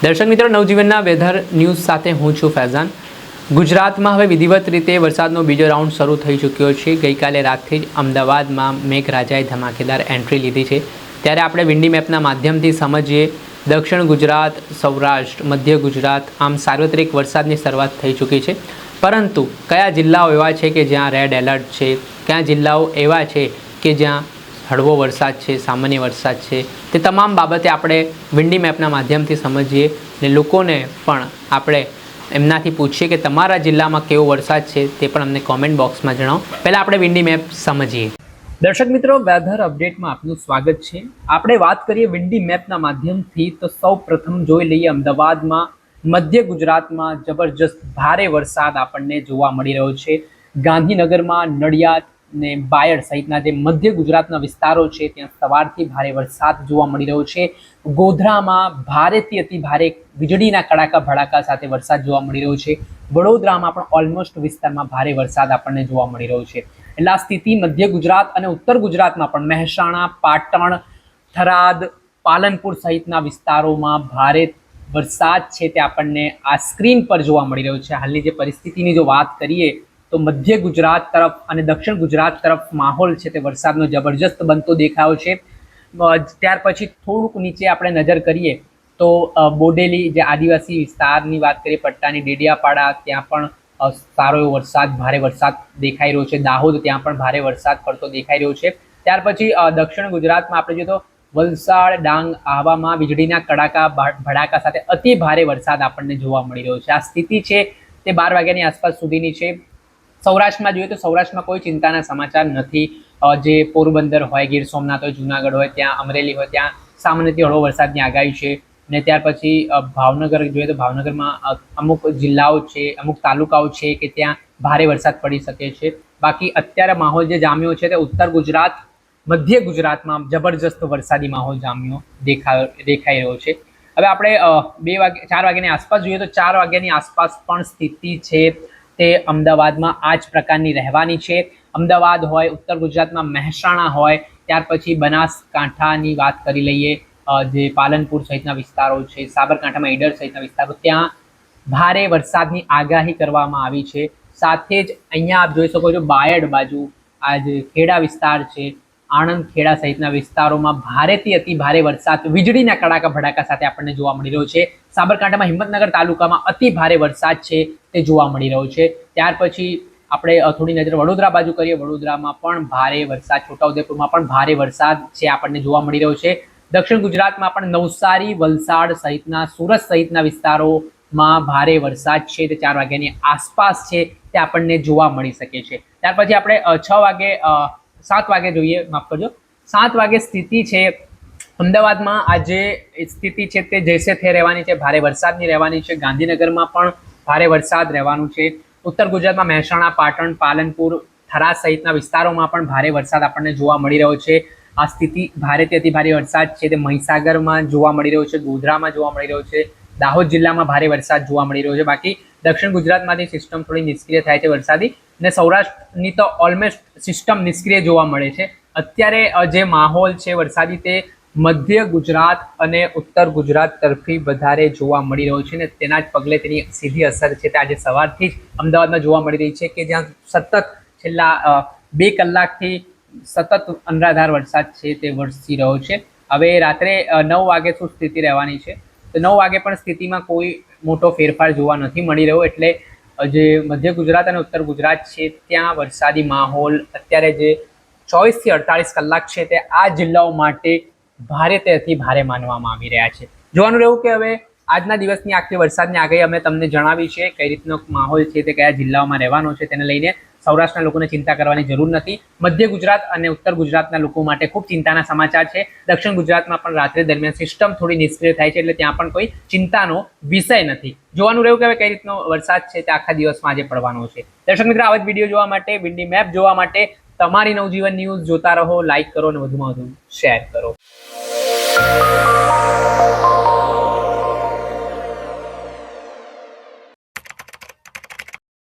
દર્શક મિત્રો, નવજીવનના weather news સાથે હું છું ફૈઝાન। ગુજરાતમાં હવે વિધિવત રીતે વરસાદનો બીજો રાઉન્ડ શરૂ થઈ ચૂક્યો છે। ગઈકાલે રાતથી જ અમદાવાદમાં મેઘરાજાએ ધમાકેદાર એન્ટ્રી લીધી છે। ત્યારે આપણે વિન્ડી મેપના માધ્યમથી સમજીએ દક્ષિણ ગુજરાત, સૌરાષ્ટ્ર, મધ્ય ગુજરાત આમ સાર્વત્રિક વરસાદની શરૂઆત થઈ ચૂકી છે। પરંતુ કયા જિલ્લાઓ એવા છે કે જ્યાં રેડ એલર્ટ છે, કયા જિલ્લાઓ એવા છે કે જ્યાં હળવો વરસાદ છે, સામાન્ય વરસાદ છે, તે તમામ બાબતે આપણે વિન્ડી મેપના માધ્યમથી સમજીએ ને લોકોને પણ આપણે એમનાથી પૂછીએ કે તમારા જિલ્લામાં કેવો વરસાદ છે તે પણ અમને કોમેન્ટ બોક્સમાં જણાવો। પહેલાં આપણે વિન્ડી મેપ સમજીએ। દર્શક મિત્રો, વેધર અપડેટમાં આપનું સ્વાગત છે। આપણે વાત કરીએ વિન્ડી મેપના માધ્યમથી તો સૌ પ્રથમ જોઈ લઈએ અમદાવાદમાં, મધ્ય ગુજરાતમાં જબરજસ્ત ભારે વરસાદ આપણને જોવા મળી રહ્યો છે। ગાંધીનગરમાં, નડિયાદ ને બાયડ સહિતના જે મધ્ય ગુજરાતના વિસ્તારો છે ત્યાં સવારથી ભારે વરસાદ જોવા મળી રહ્યો છે। ગોધરામાં ભારેથી અતિ ભારે વીજળીના કડાકા ભડાકા સાથે વરસાદ જોવા મળી રહ્યો છે। વડોદરામાં પણ ઓલમોસ્ટ વિસ્તારમાં ભારે વરસાદ આપણને જોવા મળી રહ્યો છે। એટલે આ સ્થિતિ મધ્ય ગુજરાત અને ઉત્તર ગુજરાતમાં પણ મહેસાણા, પાટણ, થરાદ, પાલનપુર સહિતના વિસ્તારોમાં ભારે વરસાદ છે તે આપણને આ સ્ક્રીન પર જોવા મળી રહ્યો છે। હાલની જે પરિસ્થિતિની જો વાત કરીએ તો મધ્ય ગુજરાત તરફ અને દક્ષિણ ગુજરાત તરફ માહોલ છે તે વરસાદનો જબરજસ્ત બનતો દેખાયો છે। ત્યાર પછી થોડુંક નીચે આપણે નજર કરીએ તો બોડેલી જે આદિવાસી વિસ્તારની વાત કરીએ, પટ્ટાની ડેડિયાપાડા, ત્યાં પણ સારો એવો વરસાદ, ભારે વરસાદ દેખાઈ રહ્યો છે। દાહોદ, ત્યાં પણ ભારે વરસાદ પડતો દેખાઈ રહ્યો છે। ત્યાર પછી દક્ષિણ ગુજરાતમાં આપણે જોઈએ તો વલસાડ, ડાંગ, આહવામાં વીજળીના કડાકા ભડાકા સાથે અતિ ભારે વરસાદ આપણને જોવા મળી રહ્યો છે। આ સ્થિતિ છે તે 12 વાગ્યાની આસપાસ સુધીની છે। સૌરાષ્ટ્રમાં જોઈએ તો સૌરાષ્ટ્રમાં કોઈ ચિંતાના સમાચાર નથી। જે પોરબંદર હોય, ગીર સોમનાથ હોય, જુનાગઢ હોય, ત્યાં અમરેલી હોય, ત્યાં સામાન્યથી હળવો વરસાદની આગાહી છે। ને ત્યાર પછી ભાવનગર જોઈએ તો ભાવનગરમાં અમુક જિલ્લાઓ છે, અમુક તાલુકાઓ છે કે ત્યાં ભારે વરસાદ પડી શકે છે। બાકી અત્યારે માહોલ જે જામ્યો છે તે ઉત્તર ગુજરાત, મધ્ય ગુજરાતમાં જબરજસ્ત વરસાદી માહોલ જામ્યો દેખાઈ રહ્યો છે। હવે આપણે 4 વાગ્યાની આસપાસ જોઈએ તો 4 વાગ્યાની આસપાસ પણ સ્થિતિ છે તે અમદાવાદમાં આ જ પ્રકારની રહેવાની છે। અમદાવાદ હોય, ઉત્તર ગુજરાતમાં મહેસાણા હોય, ત્યાર પછી બનાસકાંઠાની વાત કરી લઈએ, જે પાલનપુર સહિતના વિસ્તારો છે, સાબરકાંઠામાં ઈડર સહિતના વિસ્તારો, ત્યાં ભારે વરસાદની આગાહી કરવામાં આવી છે। સાથે જ અહીંયા આપ જોઈ શકો છો બાયડ બાજુ, આ જે ખેડા વિસ્તાર છે, આણંદ, ખેડા સહિતના વિસ્તારોમાં ભારેથી અતિ ભારે વરસાદ વીજળીના કડાકા ભડાકા સાથે આપણને જોવા મળી રહ્યો છે। સાબરકાંઠામાં હિંમતનગર તાલુકામાં અતિ ભારે વરસાદ છે તે જોવા મળી રહ્યો છે। ત્યાર પછી આપણે થોડી નજર વડોદરા બાજુ કરીએ, વડોદરામાં પણ ભારે વરસાદ, છોટાઉદેપુરમાં પણ ભારે વરસાદ છે આપણને જોવા મળી રહ્યો છે। દક્ષિણ ગુજરાતમાં પણ નવસારી, વલસાડ સહિતના, સુરત સહિતના વિસ્તારોમાં ભારે વરસાદ છે તે 4 વાગ્યાની આસપાસ છે તે આપણને જોવા મળી શકે છે। ત્યાર પછી આપણે 7 વાગે જોઈએ, માફ કરજો, 7 વાગે સ્થિતિ છે અમદાવાદમાં આજે સ્થિતિ છે તે જૈસે થે રહેવાની છે, ભારે વરસાદની રહેવાની છે। ગાંધીનગરમાં પણ ભારે વરસાદ રહેવાનું છે। ઉત્તર ગુજરાતમાં મહેસાણા, પાટણ, પાલનપુર, થરાદ સહિતના વિસ્તારોમાં પણ ભારે વરસાદ આપણને જોવા મળી રહ્યો છે। આ સ્થિતિ ભારેથી અતિ ભારે વરસાદ છે તે મહીસાગરમાં જોવા મળી રહ્યો છે, ગોધરામાં જોવા મળી રહ્યો છે, દાહોદ જિલ્લામાં ભારે વરસાદ જોવા મળી રહ્યો છે। બાકી દક્ષિણ ગુજરાતમાંથી સિસ્ટમ થોડી નિષ્ક્રિય થાય છે વરસાદી, ને સૌરાષ્ટ્રની તો ઓલમોસ્ટ સિસ્ટમ નિષ્ક્રિય જોવા મળે છે। અત્યારે જે માહોલ છે વરસાદી તે મધ્ય ગુજરાત અને ઉત્તર ગુજરાત તરફી વધારે જોવા મળી રહ્યો છે ને તેના જ પગલે તેની સીધી અસર છે તે આજે સવારથી જ અમદાવાદમાં જોવા મળી રહી છે કે જ્યાં સતત છેલ્લા 2 કલાકથી સતત અનરાધાર વરસાદ છે તે વરસી રહ્યો છે। હવે રાત્રે 9 વાગે શું સ્થિતિ રહેવાની છે તો 9 વાગે પણ સ્થિતિમાં કોઈ મોટો ફેરફાર જોવા નથી મળી રહ્યો। એટલે જે મધ્ય ગુજરાત અને ઉત્તર ગુજરાત છે ત્યાં વરસાદી માહોલ અત્યારે જે 24 થી 48 કલાક છે તે આ જિલ્લાઓ માટે ભારે તે અતિ ભારે માનવામાં આવી રહ્યા છે। જોવાનું રહ્યું કે હવે આજના દિવસની આખી વરસાદની આગાહી અમે તમને જણાવી છે, કઈ રીતનો માહોલ છે તે કયા જિલ્લાઓમાં રહેવાનો છે તેને લઈને સૌરાષ્ટ્રના લોકોને ચિંતા કરવાની જરૂર નથી। મધ્ય ગુજરાત અને ઉત્તર ગુજરાતના લોકો માટે ખૂબ ચિંતાના સમાચાર છે। દક્ષિણ ગુજરાતમાં પણ રાત્રે દરમિયાન સિસ્ટમ થોડી નિષ્ક્રિય થાય છે એટલે ત્યાં પણ કોઈ ચિંતાનો વિષય નથી। જોવાનું રહ્યું કે હવે કઈ રીતનો વરસાદ છે તે આખા દિવસમાં આજે પડવાનો છે। દર્શક મિત્રો, આવા જ વિડીયો જોવા માટે, વિન્ડી મેપ જોવા માટે તમારી નવજીવન ન્યૂઝ જોતા રહો, લાઇક કરો અને વધુમાં વધુ શેર કરો।